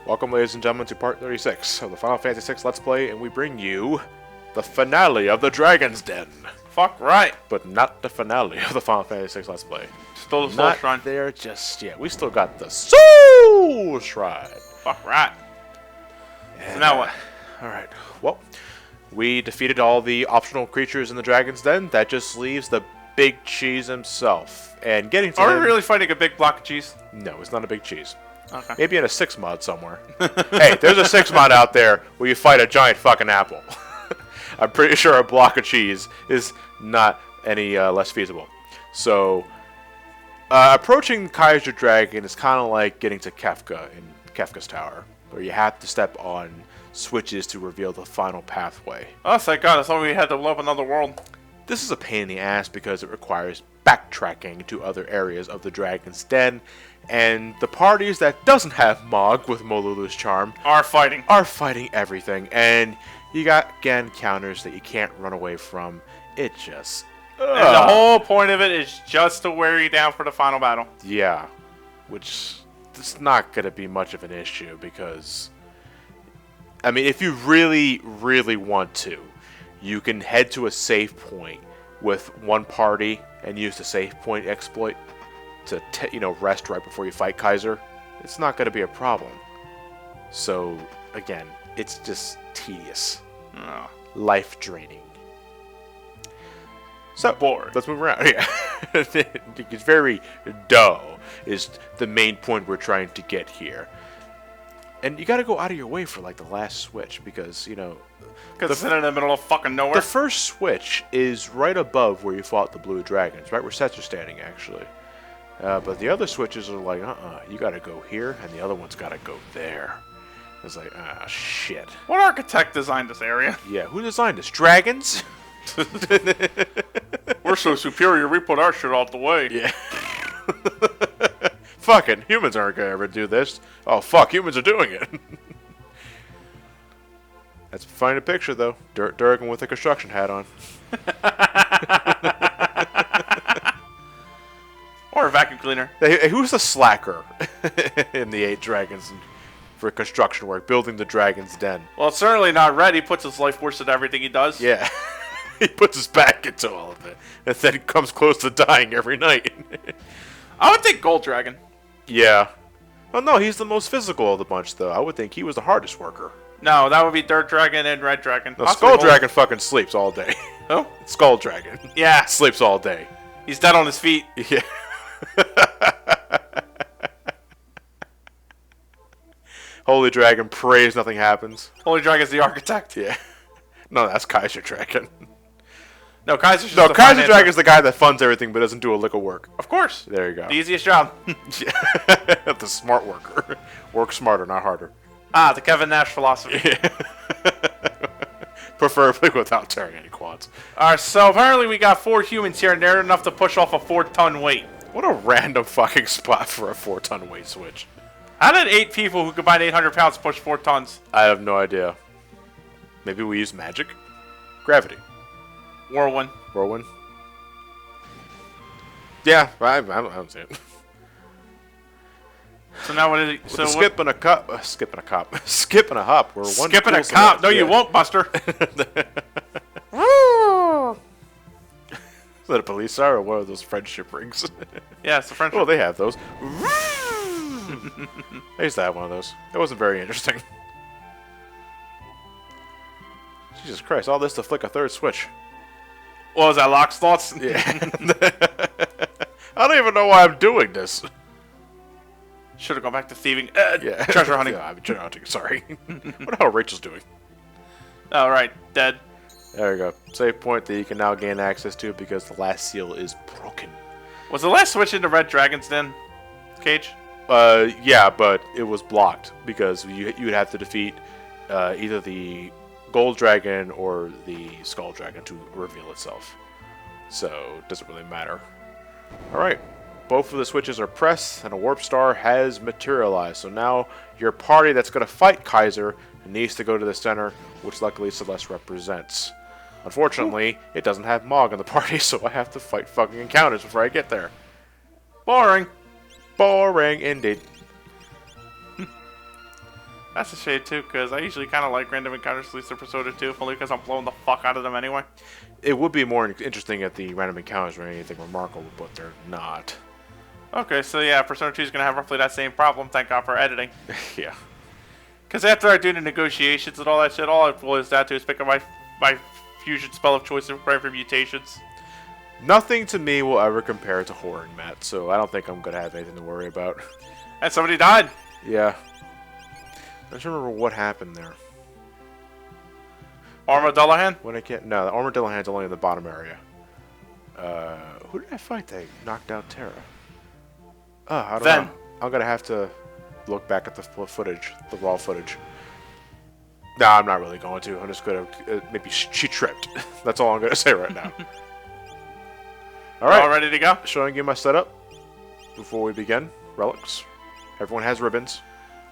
Welcome, ladies and gentlemen, to part 36 of the Final Fantasy VI Let's Play, and we bring you the finale of the Dragon's Den. Fuck right. But not the finale of the Final Fantasy VI Let's Play. Still the Soul Not Shrine. there just yet. We still got the Soul Shrine. Fuck right. So now what? Alright, well, we defeated all the optional creatures in the Dragon's Den. That just leaves the Big Cheese himself. And getting to Are him... we really fighting a big block of cheese? No, it's not a Big Cheese. Okay. Maybe in a 6 mod somewhere. Hey, there's a 6 mod out there where you fight a giant fucking apple. I'm pretty sure a block of cheese is not any less feasible. So, approaching Kaiser Dragon is kind of like getting to Kefka in Kefka's Tower, where you have to step on switches to reveal the final pathway. Oh, thank God. I thought we had to blow up another world. This is a pain in the ass because it requires backtracking to other areas of the Dragon's Den, and the parties that doesn't have Mog with Molulu's charm Are fighting. are fighting everything, and you got again counters that you can't run away from. It just And the whole point of it is just to wear you down for the final battle. yeah, which is not gonna be much of an issue because I mean, if you really want to, you can head to a save point with one party and use the save point exploit to rest right before you fight Kaiser. It's not going to be a problem. So again, it's just tedious, Oh, life draining. So bored. let's move around. Yeah, it's very dull. Is the main point we're trying to get here. And you got to go out of your way for like the last switch because Because it's in the middle of fucking nowhere. the first switch is right above where you fought the blue dragons, right where Sets are standing actually. But the other switches are like, you got to go here, and the other one's got to go there. It's like, shit. What architect designed this area? Yeah, who designed this? Dragons? We're so superior, we put our shit out the way. Yeah. Fucking humans aren't gonna ever do this. Oh fuck, humans are doing it. That's a fine picture though. Durgan with a construction hat on. Or a vacuum cleaner. Hey, who's the slacker in the 8 dragons for construction work, building the Dragon's Den? Well, it's certainly not Red. He puts his life force into everything he does. Yeah. He puts his back into all of it, and then comes close to dying every night. I would think Gold Dragon. Yeah. Well, no, he's the most physical of the bunch, though. I would think he was the hardest worker. No, that would be Dirt Dragon and Red Dragon. No, Possibly Skull Gold. Dragon fucking sleeps all day. Oh? Skull Dragon. Yeah. Sleeps all day. He's dead on his feet. Yeah. Holy Dragon prays nothing happens. Holy Dragon's the architect. Yeah. No, that's Kaiser Dragon. No, Kaiser's just No, the Kaiser financier. Dragon's the guy that funds everything but doesn't do a lick of work. Of course. There you go. The easiest job. The smart worker. Work smarter, not harder. The Kevin Nash philosophy. Preferably without tearing any quads. Alright, so apparently we got 4 humans here, and they're enough to push off a 4-ton weight. What a random fucking spot for a 4-ton weight switch. How did 8 people who combined 800 pounds push 4 tons? I have no idea. Maybe we use magic? Gravity. Whirlwind. Whirlwind? Yeah, I don't see it. So now what is it? So Skip and a cop. Skip and a cop. Skip and a hop. We're one skipping a cool cop? select. No, you Yeah. won't, Buster. Is that a police siren or one of those friendship rings? Yeah, it's the French. Oh, they have those. I used to have one of those. It wasn't very interesting. Jesus Christ, all this to flick a third switch. What was that, Locke's thoughts? Yeah. I don't even know why I'm doing this. Should have gone back to thieving. Yeah. Treasure hunting. Yeah, I'm treasure hunting, sorry. What how Rachel's doing? Alright, dead. There we go. Save point that you can now gain access to because the last seal is broken. Was the last switch into Red Dragon's Den? Cage? Yeah, but it was blocked because you'd have to defeat either the Gold Dragon or the Skull Dragon to reveal itself. So, it doesn't really matter. Alright, both of the switches are pressed and a warp star has materialized. So now your party that's going to fight Kaiser needs to go to the center, which luckily Celeste represents. Unfortunately, it doesn't have Mog in the party, so I have to fight fucking encounters before I get there. Boring. Boring indeed. That's a shame too, because I usually kind of like random encounters, at least in Persona 2, only because I'm blowing the fuck out of them anyway. It would be more interesting if the random encounters were anything remarkable, but they're not. Okay, so yeah, Persona 2 is going to have roughly that same problem, thank God for editing. Yeah. Because after I do the negotiations and all that shit, all it boils down to is pick up my fusion spell of choice and prepare for mutations. Nothing to me will ever compare to Whoring Matt, so I don't think I'm going to have anything to worry about. And somebody died. Yeah. I just remember what happened there. Armadillo When I can't... No, the Armadillo Hand's only in the bottom area. Who did I fight that knocked out Terra? Oh, I don't know. I'm going to have to look back at the footage, the raw footage. No, I'm not really going to. I'm just going to... maybe she tripped. That's all I'm going to say right now. Alright. All ready to go? Showing you my setup before we begin. Relics. Everyone has ribbons.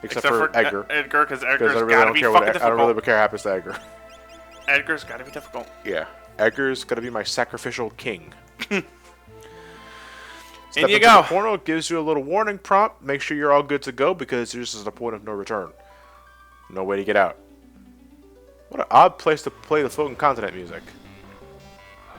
Except for Edgar. Edgar, because Edgar's I really gotta don't be care fucking what, difficult. I don't really care what happens to Edgar. Edgar's gotta be difficult. Yeah. Edgar's gotta be my sacrificial king. In Step you into go. the portal, gives you a little warning prompt. Make sure you're all good to go because this is a point of no return. No way to get out. What an odd place to play the floating continent music.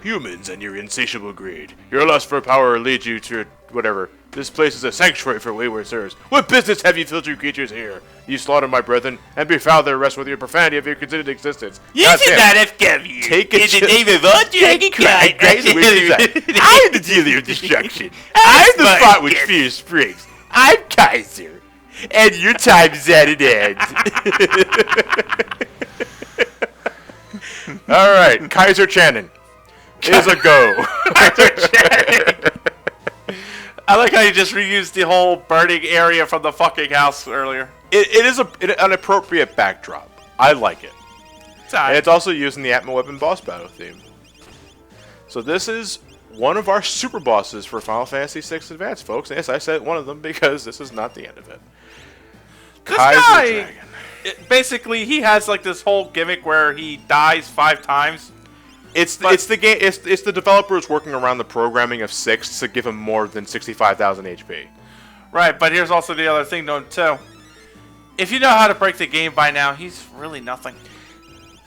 Humans and your insatiable greed. Your lust for power leads you to whatever. This place is a sanctuary for wayward sirs. What business have you filthy creatures here? You slaughtered my brethren and befouled their rest with your profanity of your considered existence. You should not have come here. Take a in the name of all dragon I am the dealer of destruction. I'm the thought which fears springs. I'm Kaiser. And your time is at an end. Alright, Kaiser Channon is a go. I like how you just reused the whole burning area from the fucking house earlier. It is an appropriate backdrop. I like it. And it's also using the Atma Weapon boss battle theme. So this is one of our super bosses for Final Fantasy VI Advance, folks. Yes, I said one of them because this is not the end of it. This Kaiser guy, Dragon. Basically, he has like this whole gimmick where he dies 5 times. It's the game. It's the developers working around the programming of 6 to give him more than 65,000 HP. Right, but here's also the other thing, though, too. If you know how to break the game by now, he's really nothing.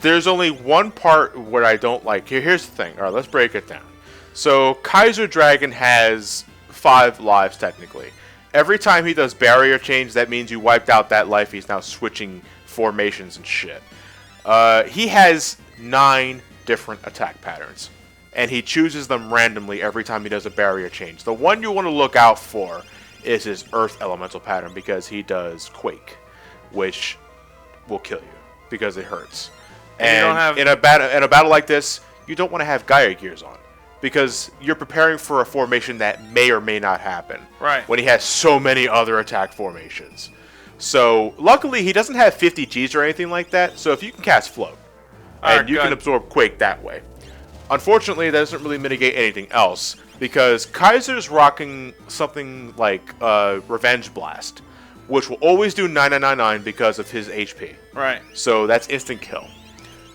There's only one part where I don't like. Here's the thing. All right, let's break it down. So Kaiser Dragon has 5 lives technically. Every time he does barrier change, that means you wiped out that life. He's now switching formations and shit. He has 9 different attack patterns, and he chooses them randomly every time he does a barrier change. The one you want to look out for is his Earth Elemental pattern because he does Quake, which will kill you because it hurts. And in a battle like this, you don't want to have Gaia gears on because you're preparing for a formation that may or may not happen. Right. When he has so many other attack formations. So luckily he doesn't have 50 Gs or anything like that. So if you can cast Float, and you can absorb Quake that way. Unfortunately, that doesn't really mitigate anything else because Kaiser's rocking something like Revenge Blast, which will always do 9999 because of his HP. Right. So that's instant kill.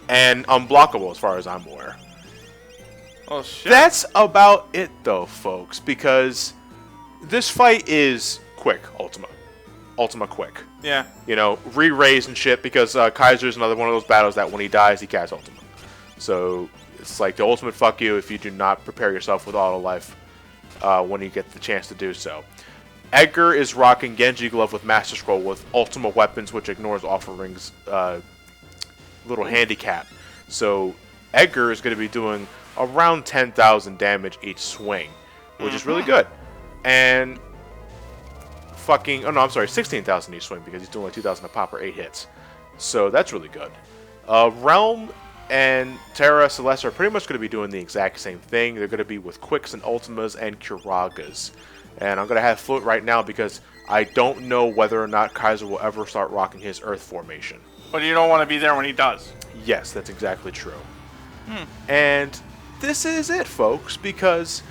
And unblockable as far as I'm aware. Oh, shit. That's about it though, folks, because this fight is quick, Ultima. Ultima quick. Yeah. You know, re-raise and shit because Kaiser's another one of those battles that when he dies, he casts Ultima. So it's like the ultimate fuck you if you do not prepare yourself with auto life when you get the chance to do so. Edgar is rocking Genji Glove with Master Scroll with Ultima Weapons, which ignores Offering's little handicap. So Edgar is going to be doing around 10,000 damage each swing, which is really good. And fucking, oh no, I'm sorry, 16,000 each swing because he's doing like 2,000 a pop or 8 hits. So that's really good. Realm and Terra Celeste are pretty much going to be doing the exact same thing. They're going to be with Quicks and Ultimas and Kuragas. And I'm going to have Float right now because I don't know whether or not Kaiser will ever start rocking his Earth formation. But you don't want to be there when he does. Yes, that's exactly true. And this is it, folks, because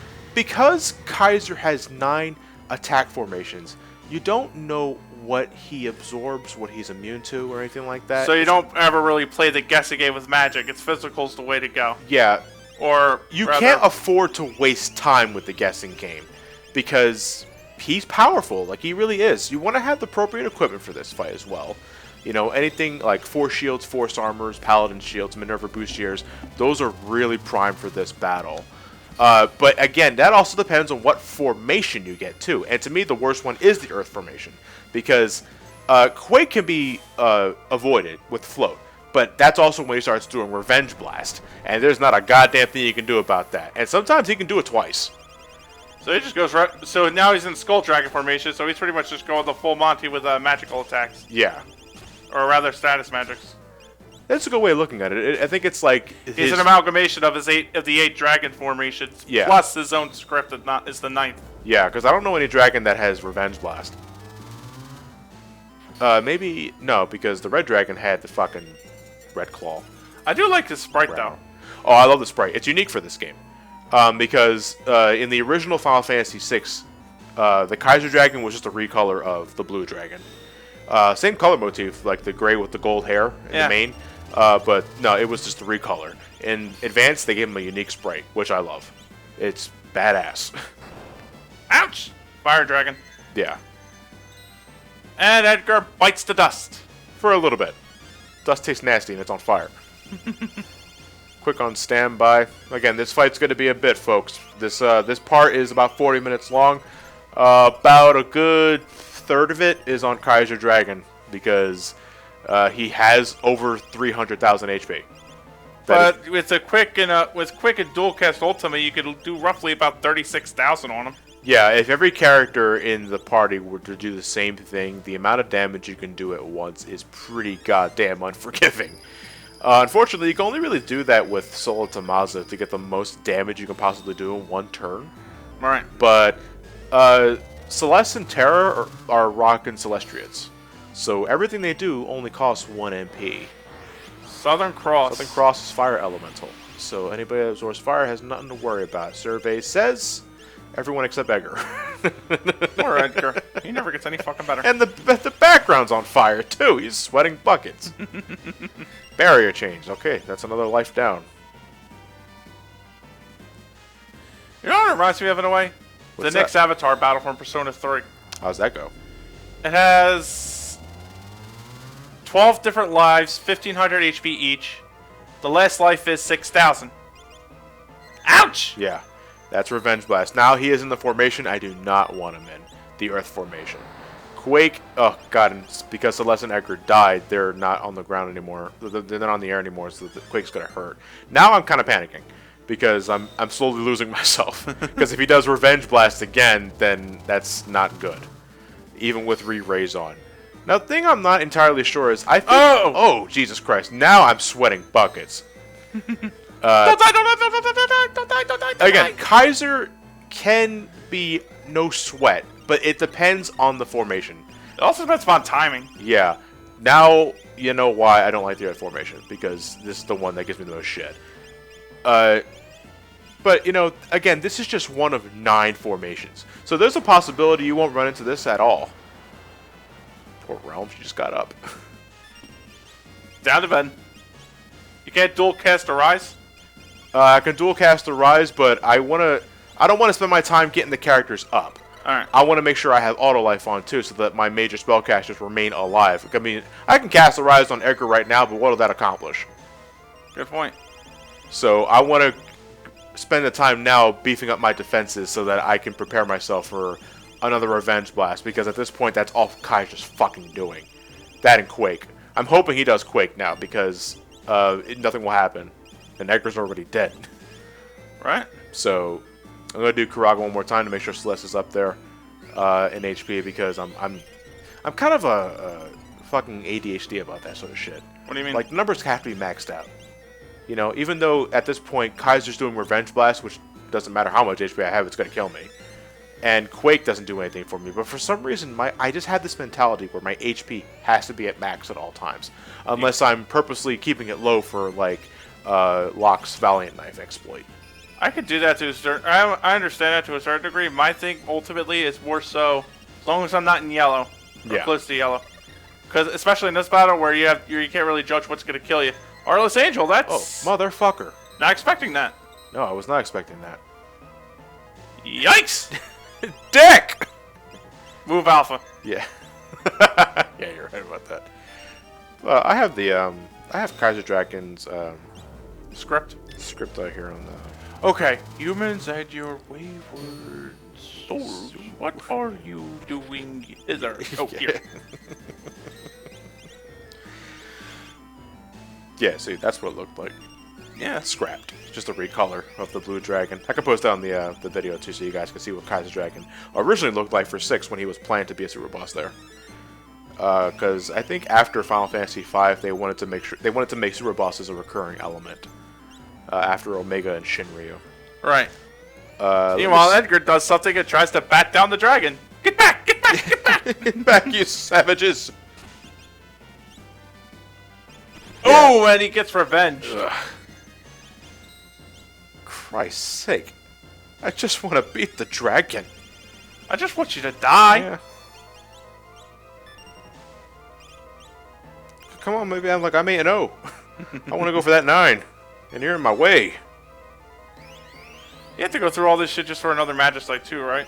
Kaiser has 9 attack formations, you don't know what he absorbs, what he's immune to, or anything like that. So you don't ever really play the guessing game with magic. It's physical's the way to go. Yeah. Or you can't afford to waste time with the guessing game because he's powerful, like he really is. You want to have the appropriate equipment for this fight as well. You know, anything like Force Shields, Force Armors, Paladin Shields, Minerva Boostiers, those are really primed for this battle. But again, that also depends on what formation you get too. And to me, the worst one is the Earth formation, because Quake can be avoided with Float. But that's also when he starts doing Revenge Blast, and there's not a goddamn thing you can do about that. And sometimes he can do it twice. So he just goes right. So now he's in Skull Dragon formation. So he's pretty much just going the full Monty with magical attacks, Yeah, or rather status magics. that's a good way of looking at it. I think it's like He's an amalgamation of the 8 dragon formations, Yeah. plus his own script that is the 9th. Yeah, because I don't know any dragon that has Revenge Blast. Maybe no, because the Red Dragon had the fucking Red Claw. I do like his sprite Brown. Oh, I love the sprite. It's unique for this game. Because in the original Final Fantasy VI, the Kaiser Dragon was just a recolor of the Blue Dragon. Same color motif, like the gray with the gold hair in the main. But no, it was just a recolor. In Advanced, they gave him a unique sprite, which I love. It's badass. though. Ouch! Fire Dragon. Yeah, And Edgar bites the dust. for a little bit. Dust tastes nasty and it's on fire. Quick on standby. Again, this fight's going to be a bit, folks. This part is about 40 minutes long. About a good third of it is on Kaiser Dragon, because he has over 300,000 HP. But with quick and dual cast ultimate, you could do roughly about 36,000 on him. Yeah, if every character in the party were to do the same thing, the amount of damage you can do at once is pretty goddamn unforgiving. Unfortunately, you can only really do that with Soul of Tamaza to get the most damage you can possibly do in one turn. Alright. But Celeste and Terra are Rock and Celestriates, so everything they do only costs 1 MP. Southern Cross. Southern Cross is Fire Elemental, so anybody that absorbs fire has nothing to worry about. Survey says everyone except Edgar. Poor Edgar. He never gets any fucking better. And the background's on fire too. He's sweating buckets. Barrier change. Okay, that's another life down. You know what it reminds me of in a way? What's the next that? Avatar battle from Persona 3. How's that go? It has 12 different lives, 1500 HP each. The last life is 6,000. Ouch! Yeah, that's Revenge Blast. Now he is in the formation I do not want him in. The Earth formation. Quake, oh god, and because Celeste and Edgar died, they're not on the ground anymore. They're not on the air anymore, so the Quake's gonna hurt. Now I'm kind of panicking, because I'm slowly losing myself. Because if he does Revenge Blast again, then that's not good. Even with re-raise on. Now, the thing I'm not entirely sure is, I think... Oh, Jesus Christ. Now I'm sweating buckets. Don't die! Again, Kaiser can be no sweat, but it depends on the formation. It also depends upon timing. Yeah. Now, you know why I don't like the Earth formation, because this is the one that gives me the most shit. But, you know, again, this is just one of 9 formations. So there's a possibility you won't run into this at all. Poor Realm, she just got up. Down to bed. You can't dual cast Arise? I can dual cast the Rise, but I don't want to spend my time getting the characters up. Alright. I want to make sure I have auto life on too, so that my major spellcasters remain alive. I mean, I can cast the Rise on Edgar right now, but what will that accomplish? Good point. So I want to spend the time now beefing up my defenses so that I can prepare myself for another Revenge Blast, because at this point that's all Kaiser's fucking doing. That and Quake. I'm hoping he does Quake now, because nothing will happen, and Edgar's already dead. Right? So I'm gonna do Kuraga one more time to make sure Celeste is up there in HP, because I'm kind of a fucking ADHD about that sort of shit. What do you mean? Like, the numbers have to be maxed out. You know, even though at this point Kaiser's doing Revenge Blast, which doesn't matter how much HP I have, it's gonna kill me. And Quake doesn't do anything for me, but for some reason I just have this mentality where my HP has to be at max at all times, unless I'm purposely keeping it low for like Locke's Valiant Knife exploit. I could do that to a certain... I understand that to a certain degree. My thing, ultimately, is more so, as long as I'm not in yellow, or close to yellow. Because, especially in this battle, where you can't really judge what's going to kill you. Arliss Angel, that's... Oh, motherfucker. Not expecting that. No, I was not expecting that. Yikes! Dick! Move Alpha. Yeah. Yeah, you're right about that. I have the I have Kaiser Dragon's Script out here on the. Okay, humans and your wayward souls. What are you doing hither? Oh, here. Yeah, see, that's what it looked like. Yeah. Scrapped. Just a recolor of the blue dragon. I can post that on the video too, so you guys can see what Kaiser Dragon originally looked like for 6 when he was planned to be a super boss there. Because I think after Final Fantasy V, they wanted to make super bosses a recurring element. After Omega and Shinryu. Right. Meanwhile, Edgar does something and tries to bat down the dragon. Get back! Get back! Get back! Get back, you savages! Oh, and he gets revenge. Ugh. Christ's sake. I just want to beat the dragon. I just want you to die. Yeah. Come on, maybe I'm 8-0. I want to go for that 9. And you're in my way. You have to go through all this shit just for another magicite too, right?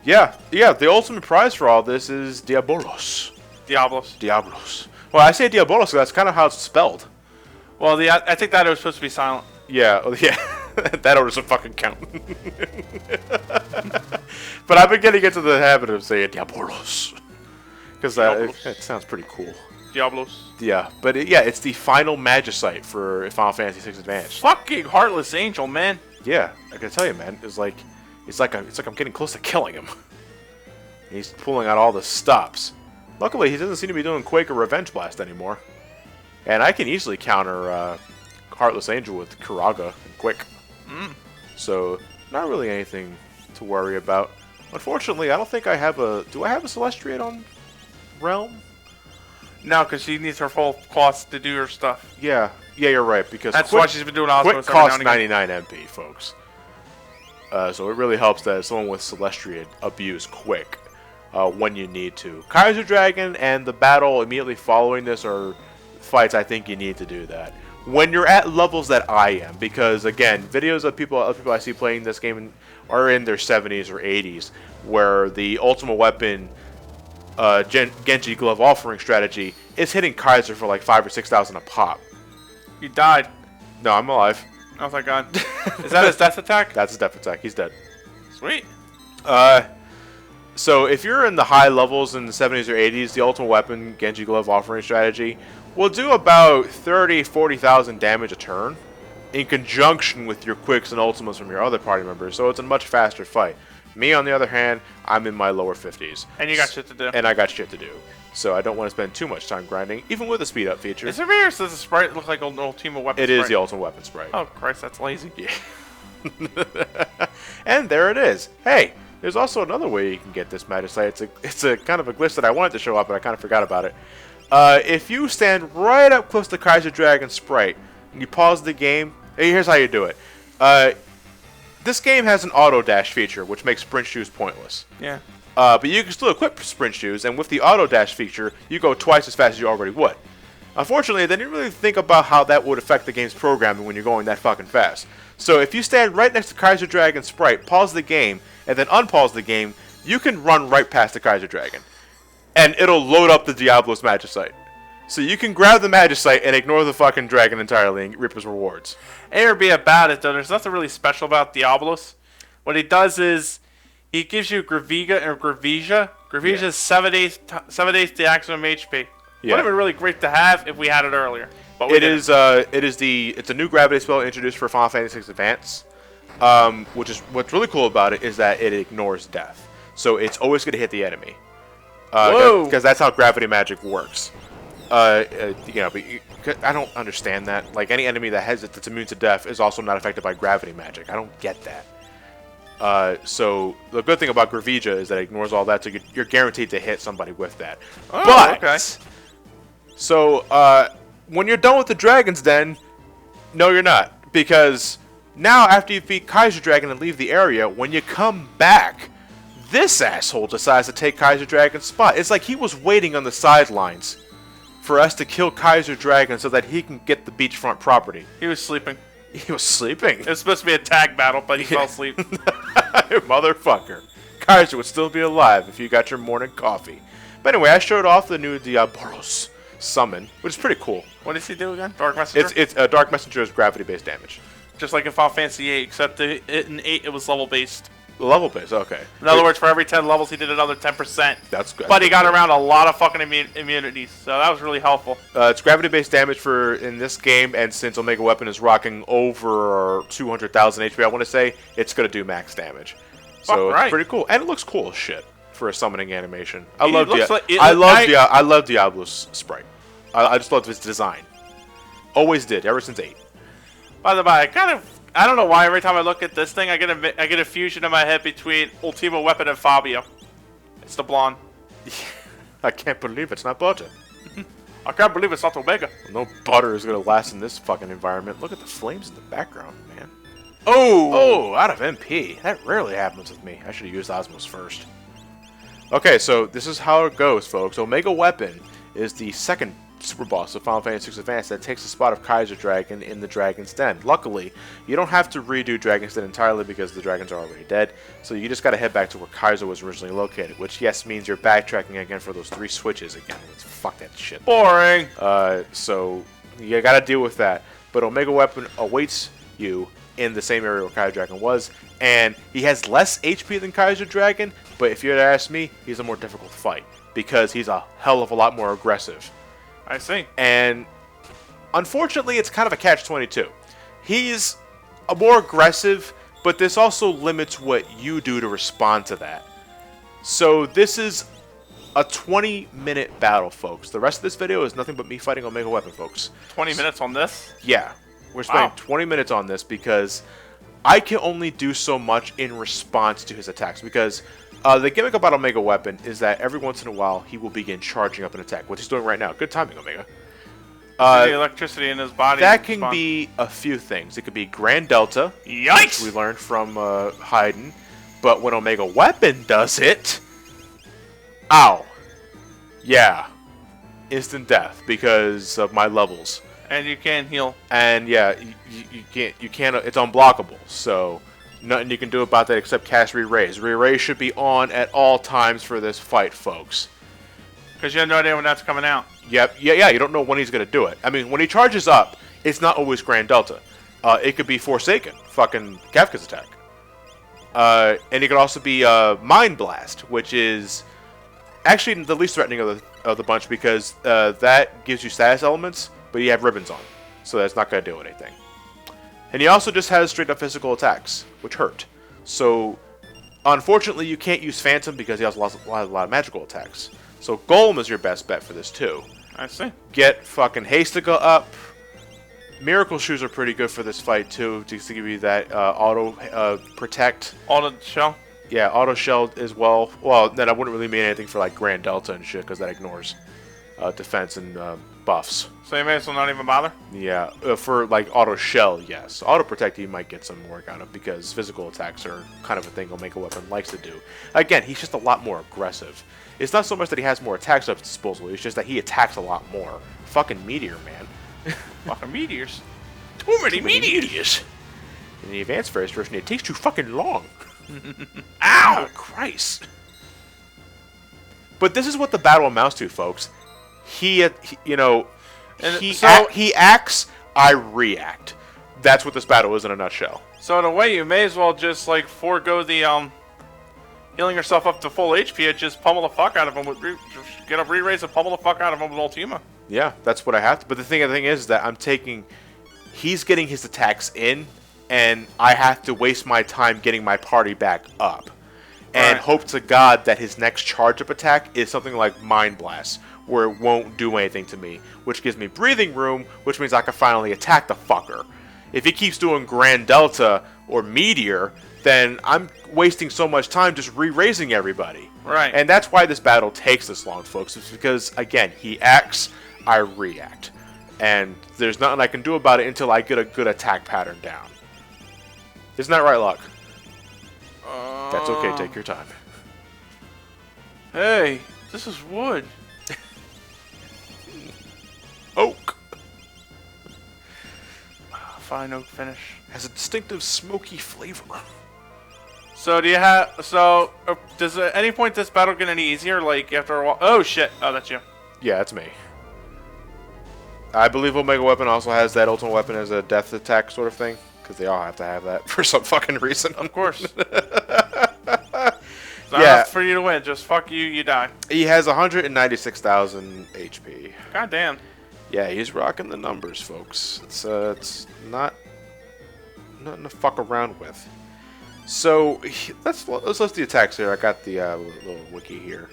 Yeah. The ultimate prize for all this is Diablos. Diablos. Well, I say Diablos because that's kind of how it's spelled. Well, I think that it was supposed to be silent. Yeah. That doesn't fucking count. But I've been getting into the habit of saying Diablos. Because it sounds pretty cool. Diablos. Yeah, but it's the final magicite for Final Fantasy VI Advance. Fucking heartless angel, man. Yeah, I gotta tell you, man. It's like I'm getting close to killing him. He's pulling out all the stops. Luckily, he doesn't seem to be doing Quake or Revenge Blast anymore. And I can easily counter Heartless Angel with Kuraga and Quick. So, not really anything to worry about. Unfortunately, I don't think I have a... Do I have a Celestiate on Realm? No, because she needs her full cost to do her stuff. Yeah, you're right. Because that's why she's been doing Osmos. Quick costs 99 MP, folks. So it really helps that someone with Celestiate abuse Quick when you need to. Kaiser Dragon and the battle immediately following this are fights I think you need to do that. When you're at levels that I am, because again, videos of other people I see playing this game are in their 70s or 80s, where the ultimate weapon Genji Glove offering strategy is hitting Kaiser for like 5,000 or 6,000 a pop. He died. No, I'm alive. Oh thank God. Is that his death attack? That's his death attack. He's dead. Sweet. So if you're in the high levels in the 70s or 80s, the ultimate weapon Genji Glove offering strategy will do about 40,000 damage a turn, in conjunction with your quicks and ultimates from your other party members. So it's a much faster fight. Me, on the other hand, I'm in my lower 50s. And you got shit to do. And I got shit to do. So I don't want to spend too much time grinding, even with a speed up feature. Is it me or does the sprite look like an ultimate weapon sprite? It is the ultimate weapon sprite. Oh, Christ, that's lazy. Yeah. And there it is. Hey, there's also another way you can get this magicite. It's a kind of a glitch that I wanted to show up, but I kind of forgot about it. If you stand right up close to Kaiser Dragon sprite, and you pause the game, here's how you do it. This game has an auto dash feature, which makes sprint shoes pointless. Yeah. But you can still equip sprint shoes, and with the auto dash feature, you go twice as fast as you already would. Unfortunately, they didn't really think about how that would affect the game's programming when you're going that fucking fast. So if you stand right next to Kaiser Dragon sprite, pause the game, and then unpause the game, you can run right past the Kaiser Dragon. And it'll load up the Diablos magicite. So you can grab the magicite and ignore the fucking dragon entirely and reap his rewards. A or B about it, though, there's nothing really special about Diablos. What he does is, he gives you Graviga or Gravisia. Gravisia is 7/8 the maximum HP. Yeah. Would have been really great to have if we had it earlier. But it's a new gravity spell introduced for Final Fantasy VI Advance. What's really cool about it is that it ignores death. So it's always going to hit the enemy. Because that's how gravity magic works. But I don't understand that. Like, any enemy that's immune to death is also not affected by gravity magic. I don't get that. So the good thing about Gravija is that it ignores all that, so you're guaranteed to hit somebody with that. Oh, but okay. So when you're done with the Dragon's Den, no, you're not, because now after you beat Kaiser Dragon and leave the area, when you come back, this asshole decides to take Kaiser Dragon's spot. It's like he was waiting on the sidelines for us to kill Kaiser Dragon so that he can get the beachfront property. He was sleeping. He was sleeping? It was supposed to be a tag battle, but he fell asleep. Motherfucker. Kaiser would still be alive if you got your morning coffee. But anyway, I showed off the new Diablos. summon, which is pretty cool. What does he do again? Dark Messenger? It's Dark Messenger is gravity-based damage. Just like in Final Fantasy 8, except in 8 it was level-based. Level-based, okay. In other words, for every 10 levels, he did another 10%. That's good. But he got around a lot of fucking immunities, so that was really helpful. It's gravity-based damage for in this game, and since Omega Weapon is rocking over 200,000 HP, I want to say, it's going to do max damage. So it's pretty cool. And it looks cool as shit for a summoning animation. I love Diablos sprite. I just love his design. Always did, ever since 8. By the way, I don't know why every time I look at this thing, I get a fusion in my head between Ultima Weapon and Fabio. It's the blonde. I can't believe it's not butter. I can't believe it's not Omega. No butter is going to last in this fucking environment. Look at the flames in the background, man. Oh, out of MP. That rarely happens with me. I should have used Osmos first. Okay, so this is how it goes, folks. Omega Weapon is the second super boss of Final Fantasy VI Advance that takes the spot of Kaiser Dragon in the Dragon's Den. Luckily, you don't have to redo Dragon's Den entirely because the dragons are already dead, so you just gotta head back to where Kaiser was originally located, which, yes, means you're backtracking again for those 3 switches again. Fuck that shit. Boring! So you gotta deal with that. But Omega Weapon awaits you in the same area where Kaiser Dragon was, and he has less HP than Kaiser Dragon, but if you were to ask me, he's a more difficult fight, because he's a hell of a lot more aggressive. I see. And unfortunately, it's kind of a catch-22. He's a more aggressive, but this also limits what you do to respond to that. So this is a 20-minute battle, folks. The rest of this video is nothing but me fighting Omega Weapon, folks. 20 minutes on this? Yeah. We're spending 20 minutes on this because I can only do so much in response to his attacks, because the gimmick about Omega Weapon is that every once in a while he will begin charging up an attack, which he's doing right now. Good timing, Omega. The electricity in his body. That can be a few things. It could be Grand Delta, yikes! which we learned from Haydn. But when Omega Weapon does it, ow, yeah, instant death because of my levels. And you can't heal. And yeah, you can't. It's unblockable. So nothing you can do about that except cast Re-Raise. Re-Raise should be on at all times for this fight, folks. Because you have no idea when that's coming out. Yep. Yeah. You don't know when he's gonna do it. I mean, when he charges up, it's not always Grand Delta. It could be Forsaken, fucking Kafka's attack. And it could also be Mind Blast, which is actually the least threatening of the bunch because that gives you status elements, but you have ribbons on, so that's not gonna do anything. And he also just has straight up physical attacks, which hurt. So, unfortunately, you can't use Phantom because he also lost a lot of magical attacks. So Golem is your best bet for this too. I see. Get fucking Hastica up. Miracle Shoes are pretty good for this fight too, just to give you that auto protect. Auto shell? Yeah, auto shell as well. Well, then I wouldn't really mean anything for like Grand Delta and shit because that ignores defense and buffs. So you may as well not even bother? Yeah, for like auto shell, yes. Auto protect you might get some work out of because physical attacks are kind of a thing Omega Weapon likes to do. Again, he's just a lot more aggressive. It's not so much that he has more attacks at his disposal, it's just that he attacks a lot more. Fucking Meteor, man. Fucking meteors. Too many meteors. In the advanced version, it takes too fucking long. Ow! Christ. But this is what the battle amounts to, folks. He acts, I react. That's what this battle is in a nutshell. So in a way, you may as well just like forego the healing yourself up to full HP and just pummel the fuck out of him with get a re-raise and pummel the fuck out of him with Ultima. Yeah, that's what I have to. But the thing is that he's getting his attacks in, and I have to waste my time getting my party back up. And hope to God that his next charge-up attack is something like Mind Blast, where it won't do anything to me, which gives me breathing room, which means I can finally attack the fucker. If he keeps doing Grand Delta or Meteor, then I'm wasting so much time just re-raising everybody. Right. And that's why this battle takes this long, folks. It's because, again, he acts, I react. And there's nothing I can do about it until I get a good attack pattern down. Isn't that right, Luck? That's okay, take your time. Hey, this is wood. Oak. Fine oak finish. Has a distinctive smoky flavor. So does at any point this battle get any easier? Like after a while? Oh shit! Oh, that's you. Yeah, that's me. I believe Omega Weapon also has that ultimate weapon as a death attack sort of thing. Because they all have to have that for some fucking reason. Of course. It's not enough for you to win. Just fuck you, you die. He has 196,000 HP. God damn. Yeah, he's rocking the numbers, folks. It's not nothing to fuck around with. So let's list the attacks here. I got the little wiki here.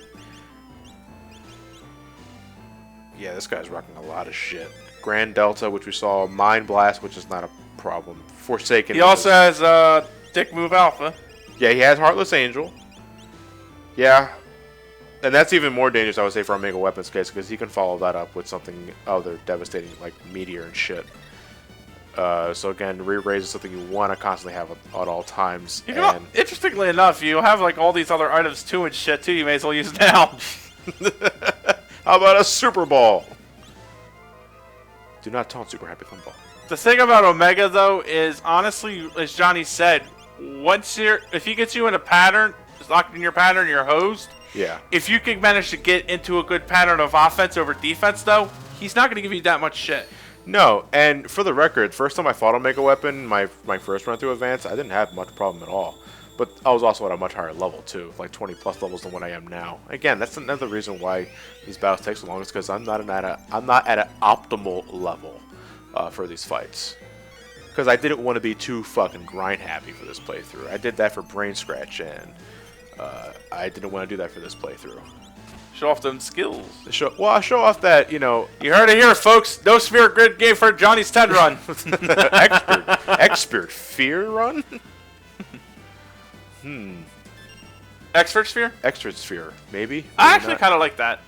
Yeah, this guy's rocking a lot of shit. Grand Delta, which we saw. Mind Blast, which is not a problem. Forsaken. He also has Dick Move Alpha. Yeah, he has Heartless Angel. Yeah. And that's even more dangerous, I would say, for Omega Weapons case, because he can follow that up with something other devastating, like Meteor and shit. So again, re-raise is something you want to constantly have at all times. And interestingly enough, you have like all these other items too and shit too. You may as well use now. How about a Super Ball? Do not taunt Super Happy Fun Ball. The thing about Omega though is honestly, as Johnny said, if he gets you in a pattern, it's locked in your pattern, you're hosed. Yeah. If you can manage to get into a good pattern of offense over defense, though, he's not going to give you that much shit. No, and for the record, first time I fought Omega Weapon, my first run through Advance, I didn't have much problem at all. But I was also at a much higher level, too, like 20 plus levels than what I am now. Again, that's another reason why these battles take so long, is because I'm not at an optimal level for these fights. Because I didn't want to be too fucking grind happy for this playthrough. I did that for Brain Scratch, and I didn't want to do that for this playthrough. Show off them skills. I'll show off that, you heard it here, folks. No Spirit Grid game for Johnny's TED run. Expert Fear run? Expert Sphere? Expert Sphere, maybe. I actually kind of like that.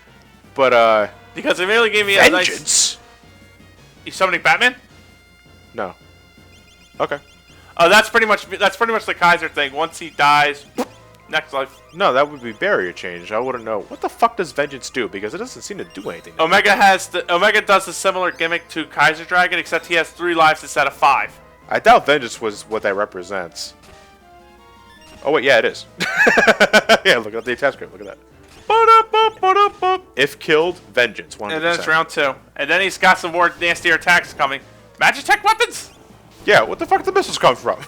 But, because it really gave me Vengeance? a nice... You summoning Batman? No. Okay. Oh, that's pretty much the Kaiser thing. Once he dies, next life. No, that would be barrier change. I wouldn't know. What the fuck does Vengeance do? Because it doesn't seem to do anything. Omega does a similar gimmick to Kaiser Dragon, except he has 3 lives instead of 5. I doubt Vengeance was what that represents. Oh wait, yeah, it is. Yeah, look at the attack script. Look at that. If killed, Vengeance. 100%. And then it's round 2. And then he's got some more nastier attacks coming. Magitech weapons? Yeah, what the fuck did the missiles come from?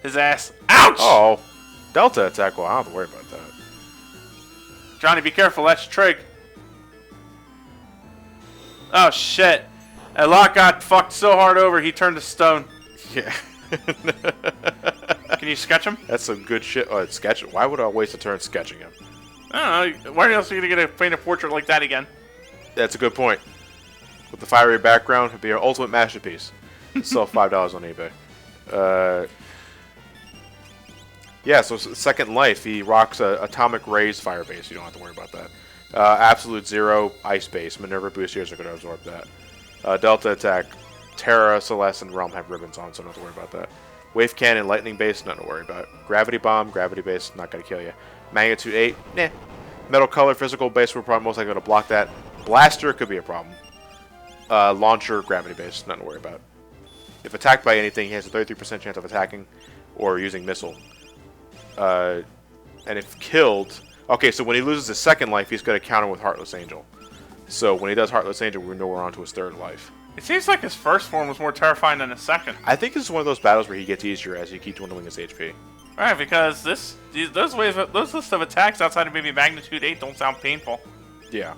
His ass. Ouch! Oh. Delta attack. Well, I don't have to worry about that. Johnny, be careful. That's Trig. Oh, shit. And Locke got fucked so hard over, he turned to stone. Yeah. Can you sketch him? That's some good shit. Oh, sketch. Why would I waste a turn sketching him? I don't know. Why else are you going to get a paint a portrait like that again? That's a good point. With the fiery background, it'd be your ultimate masterpiece. Sell $5 on eBay. Yeah, so Second Life, he rocks a Atomic Rays fire base. You don't have to worry about that. Absolute Zero ice base. Minerva boosters are going to absorb that. Delta attack, Terra, Celeste, and Realm have ribbons on, so don't have to worry about that. Wave Cannon, Lightning base, nothing to worry about. Gravity Bomb, Gravity base, not going to kill you. Magnitude 8, nah. Metal Color, Physical base, we're probably most likely going to block that. Blaster could be a problem. Launcher, Gravity base, nothing to worry about. If attacked by anything, he has a 33% chance of attacking or using missile. And if killed... Okay, so when he loses his second life, he's going to counter with Heartless Angel. So when he does Heartless Angel, we know we're on to his third life. It seems like his first form was more terrifying than his second. I think this is one of those battles where he gets easier as he keeps dwindling his HP. Right, because those lists of attacks outside of maybe Magnitude 8 don't sound painful. Yeah.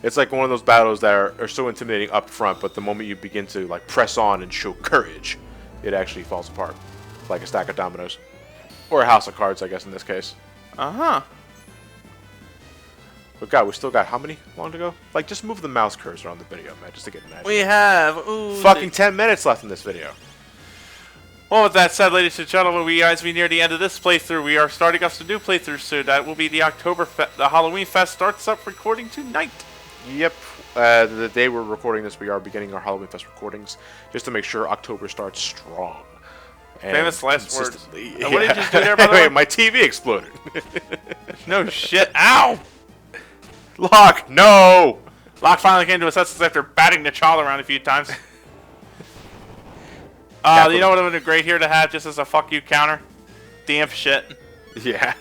It's like one of those battles that are so intimidating up front, but the moment you begin to like press on and show courage, it actually falls apart. Like a stack of dominoes. Or a house of cards, I guess, in this case. Uh-huh. But God, we still got how many long to go? Like, just move the mouse cursor on the video, man, just to get an idea. We have... fucking 10 minutes left in this video. Well, with that said, ladies and gentlemen, as we near the end of this playthrough, we are starting off some new playthroughs soon. That will be the the Halloween Fest starts up recording tonight. Yep. The day we're recording this, we are beginning our Halloween Fest recordings, just to make sure October starts strong. Famous last words. Yeah. What did you just do there, by the way? My TV exploded. No shit. Ow! Locke, no! Locke finally came to his senses after batting the child around a few times. You know what would have been great here to have just as a fuck you counter? Damn shit. Yeah.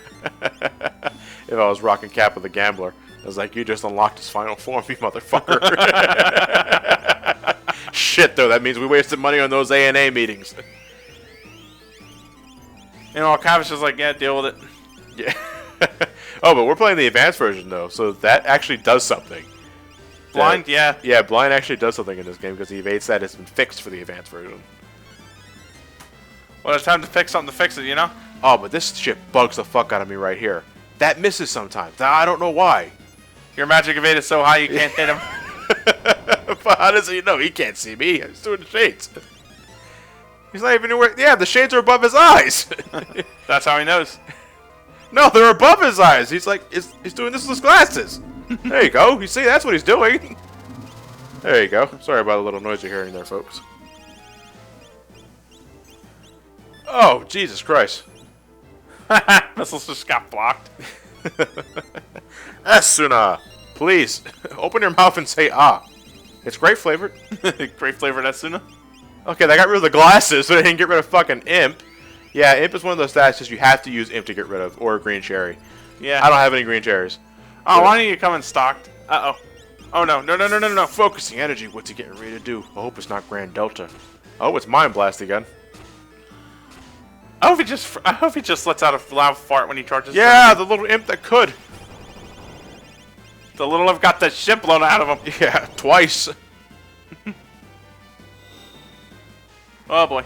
If I was rocking Kappa the Gambler, I was like, you just unlocked his final form, you motherfucker. Shit, though, that means we wasted money on those A&A meetings. You know, Kavish is like, yeah, deal with it. Yeah. Oh, but we're playing the advanced version, though, so that actually does something. Blind, yeah. Yeah, blind actually does something in this game because the evade stat has been fixed for the advanced version. Well, it's time to fix something to fix it, you know? Oh, but this shit bugs the fuck out of me right here. That misses sometimes. I don't know why. Your magic evade is so high you can't hit him. But how does he know? He can't see me. He's doing the shades. He's not even anywhere. Yeah, the shades are above his eyes. That's how he knows. No, they're above his eyes. He's like, he's doing this with his glasses. There you go. You see, that's what he's doing. There you go. Sorry about the little noise you're hearing there, folks. Oh, Jesus Christ. Missiles just got blocked. Asuna, please, open your mouth and say ah. It's grape flavored. Grape flavored Asuna. Okay, they got rid of the glasses, but they didn't get rid of fucking Imp. Yeah, Imp is one of those stats that you have to use Imp to get rid of, or a green cherry. Yeah. I don't have any green cherries. Oh, why don't you come in stocked? Uh-oh. Oh, no. Focusing energy, what's he getting ready to do? I hope it's not Grand Delta. Oh, it's Mind Blast again. I hope he just lets out a loud fart when he charges. Yeah, the little Imp that could. The little Imp got the shit blown out of him. Yeah, twice. Oh boy.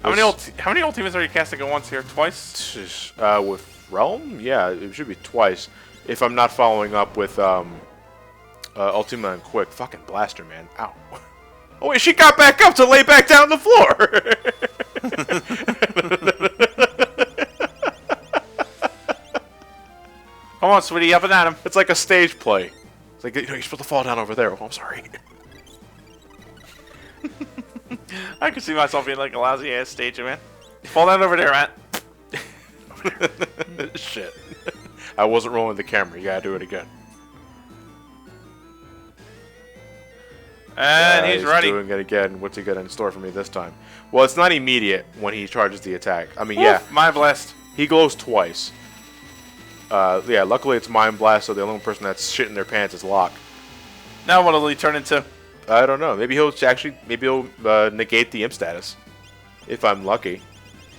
How many ultimates are you casting at once here? Twice? With Realm? Yeah, it should be twice. If I'm not following up with Ultima and Quick. Fucking blaster, man. Ow. Oh wait, she got back up to lay back down on the floor. Come on, sweetie, up and at him. It's like a stage play. It's like, you know, you're supposed to fall down over there. Oh, I'm sorry. I can see myself being like a lousy ass stager, man. Fall down over there, Matt. Shit. I wasn't rolling the camera. You gotta do it again. And he's ready. Doing it again. What's he got in store for me this time? Well, it's not immediate when he charges the attack. I mean, yeah. Mind Blast. He glows twice. Yeah, luckily it's Mind Blast, so the only person that's shitting their pants is Locke. Now what'll he turn into? I don't know. Maybe he'll negate the Imp status. If I'm lucky.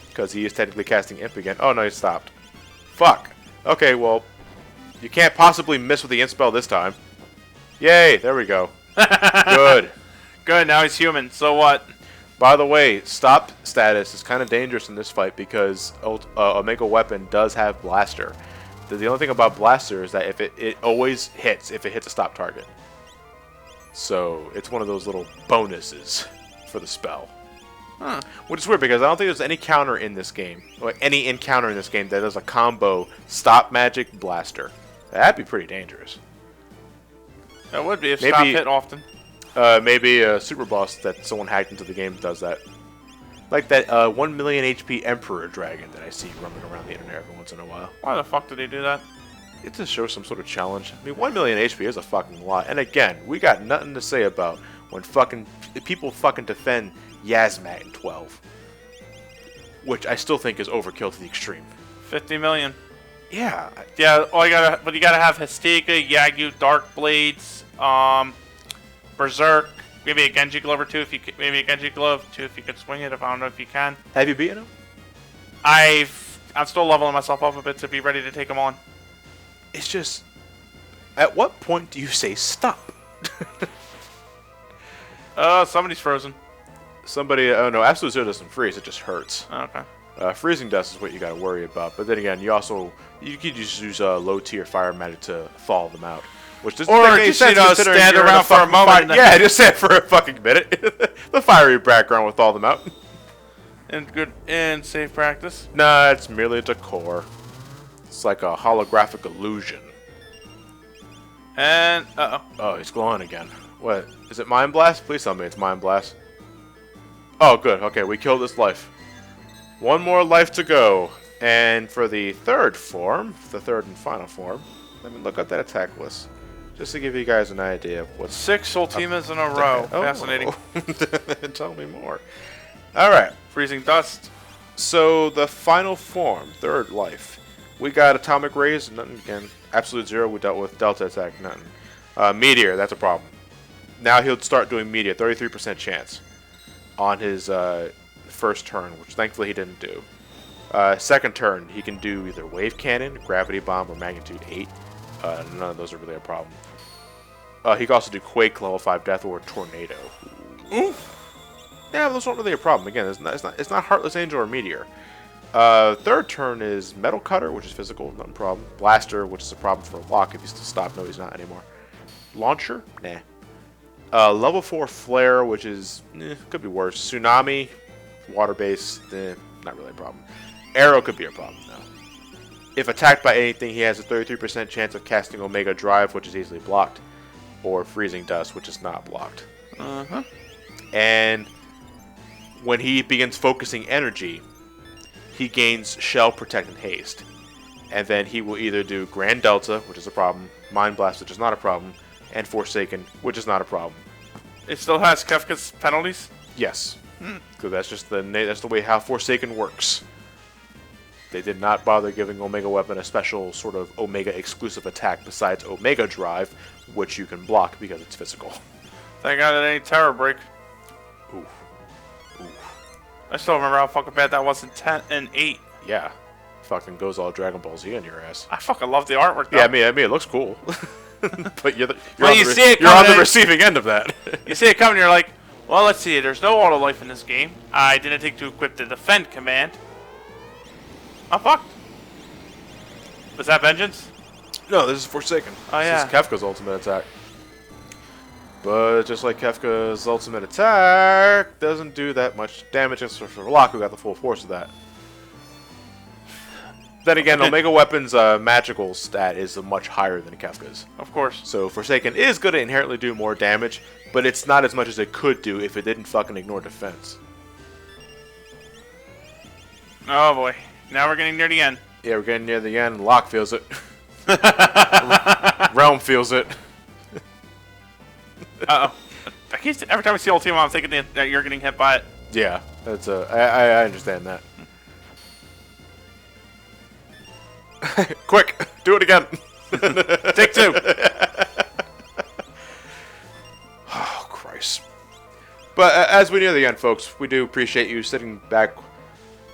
Because he is technically casting Imp again. Oh, no, he stopped. Fuck. Okay, well, you can't possibly miss with the Imp spell this time. Yay, there we go. Good. Good, now he's human. So what? By the way, stop status is kind of dangerous in this fight because Omega Weapon does have Blaster. The only thing about Blaster is that if it always hits if it hits a stop target. So it's one of those little bonuses for the spell. Huh. Which is weird because I don't think there's any counter in this game, or any encounter in this game that does a combo stop magic blaster. That'd be pretty dangerous. That would be if stop hit often. Maybe a super boss that someone hacked into the game does that. Like that 1 million HP Emperor Dragon that I see roaming around the internet every once in a while. Why the fuck did he do that? It just shows some sort of challenge. I mean, 1 million HP is a fucking lot. And again, we got nothing to say about when fucking people fucking defend Yasmat in 12. Which I still think is overkill to the extreme. 50 million. Yeah. Yeah, but you gotta have Hestika, Yagyu, Dark Blades, Berserk, maybe a Genji Glove or two if you could swing it. If I don't know if you can. Have you beaten him? I'm still leveling myself up a bit to be ready to take him on. It's just, at what point do you say stop? Somebody's frozen. Somebody, oh no, Absolute Zero doesn't freeze, it just hurts. Okay. Freezing dust is what you gotta worry about, but then again, you could just use low tier fire magic to thaw them out. Which doesn't make sense considering stand you're around for a moment. Yeah, just stand for a fucking minute. The fiery background will thaw them out. And safe practice. Nah, it's merely a decor. It's like a holographic illusion. And oh, he's glowing again. What? Is it Mind Blast? Please tell me it's Mind Blast. Oh, good. Okay, we killed this life. One more life to go. And for the third form, the third and final form, let me look at that attack list. Just to give you guys an idea of what's... 6 Ultimas in a row. Oh. Fascinating. Tell me more. Alright. Freezing Dust. So, the final form, third life. We got Atomic Rays, nothing again. Absolute Zero, we dealt with Delta Attack, nothing. Meteor, that's a problem. Now he'll start doing media, 33% chance on his first turn, which thankfully he didn't do. Second turn, he can do either wave cannon, gravity bomb, or magnitude 8. None of those are really a problem. He can also do quake, level 5 death, or tornado. Oof. Yeah, those aren't really a problem. Again, it's not Heartless Angel or Meteor. Third turn is Metal Cutter, which is physical, not a problem. Blaster, which is a problem for Locke if he's still stopped. No, he's not anymore. Launcher? Nah. Level 4 Flare, which is, could be worse. Tsunami, water-based, not really a problem. Arrow could be a problem, though. If attacked by anything, he has a 33% chance of casting Omega Drive, which is easily blocked, or Freezing Dust, which is not blocked. And when he begins focusing energy, he gains Shell, Protect, and Haste. And then he will either do Grand Delta, which is a problem, Mind Blast, which is not a problem, and Forsaken, which is not a problem. It still has Kefka's penalties? Yes. Because that's just that's the way how Forsaken works. They did not bother giving Omega Weapon a special sort of Omega exclusive attack besides Omega Drive, which you can block because it's physical. Thank God it ain't Terror Break. Oof. I still remember how fucking bad that was in 10 and 8. Yeah. Fucking goes all Dragon Ball Z on your ass. I fucking love the artwork though. Yeah, I mean it looks cool. But you're on the receiving end of that. You see it coming, you're like, well, let's see, there's no auto life in this game. I didn't think to equip the defend command. I'm fucked. Was that Vengeance? No, this is Forsaken. Oh, yeah. This is Kefka's ultimate attack. But just like Kefka's ultimate attack, doesn't do that much damage. Just for Locke, who got the full force of that. Then again, Omega Weapon's magical stat is much higher than Kefka's. Of course. So Forsaken is going to inherently do more damage, but it's not as much as it could do if it didn't fucking ignore defense. Oh boy. Now we're getting near the end. Yeah, we're getting near the end. Locke feels it. Realm feels it. Uh-oh. Every time I see Ultima, I'm thinking that you're getting hit by it. Yeah, that's I understand that. Quick, do it again. Take 2. Oh, Christ. But as we near the end, folks, we do appreciate you sitting back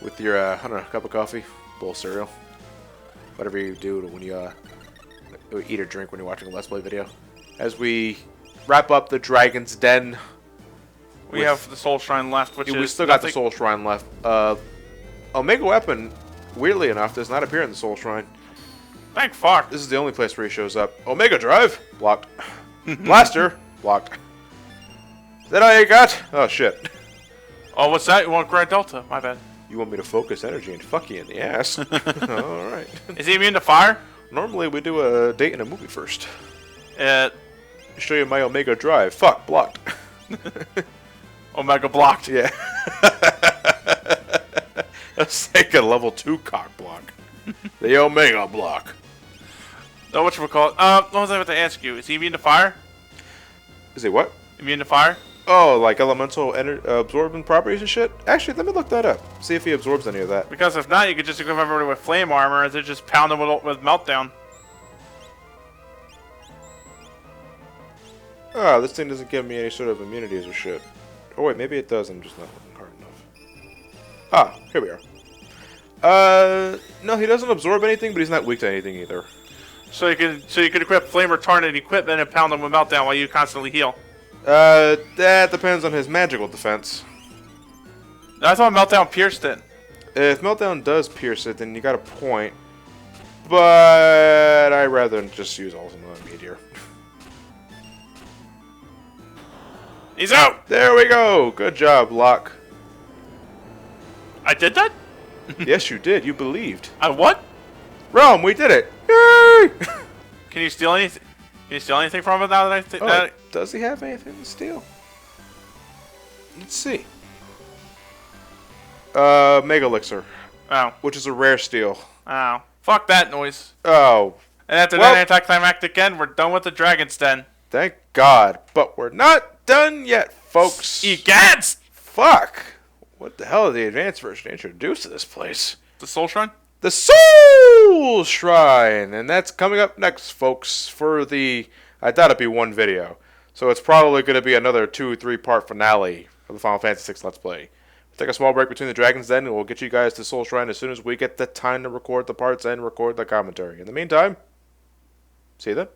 with your, I don't know, cup of coffee, bowl of cereal, whatever you do when you eat or drink when you're watching a Let's Play video. As we wrap up the Dragon's Den. We have the Soul Shrine left, which is we still got the Soul Shrine left. Omega Weapon, weirdly enough, does not appear in the Soul Shrine. Thank fuck. This is the only place where he shows up. Omega Drive, blocked. Blaster, blocked. Is that all you got? Oh, shit. Oh, what's that? You want Grand Delta? My bad. You want me to focus energy and fuck you in the ass? Alright. Is he immune to fire? Normally we do a date and a movie first. Show Show you my Omega Drive. Fuck, blocked. Omega blocked. Yeah. That's like a level 2 cock block. The Omega block. No, whatchamacallit? What was I about to ask you? Is he immune to fire? Is he what? Immune to fire? Oh, like elemental absorbing properties and shit? Actually, let me look that up. See if he absorbs any of that. Because if not, you could just equip everybody with flame armor and then just pound them with meltdown. Ah, this thing doesn't give me any sort of immunities or shit. Oh wait, maybe it does. I'm just not looking hard enough. Ah, here we are. No, he doesn't absorb anything, but he's not weak to anything either. So you could equip flame retardant equipment and pound them with meltdown while you constantly heal. That depends on his magical defense. I thought meltdown pierced it. If meltdown does pierce it, then you got a point. But I'd rather just use ultimate on meteor. He's out! There we go! Good job, Locke. I did that? Yes, you did. You believed. I what? Realm, we did it! Yay! Can you steal anything? Can you steal anything from it now that Oh, does he have anything to steal? Let's see. Mega Elixir. Oh. Which is a rare steal. Oh. Fuck that noise. Oh. And after that anticlimactic end, we're done with the Dragon's Den. Thank God. But we're not done yet, folks. Egads! Fuck. What the hell did the advanced version introduce to this place? The Soul Shrine? The Soul Shrine! And that's coming up next, folks, for the... I thought it'd be one video. So it's probably going to be another 2-3 part finale of the Final Fantasy VI Let's Play. We'll take a small break between the dragons then, and we'll get you guys to Soul Shrine as soon as we get the time to record the parts and record the commentary. In the meantime, see you then.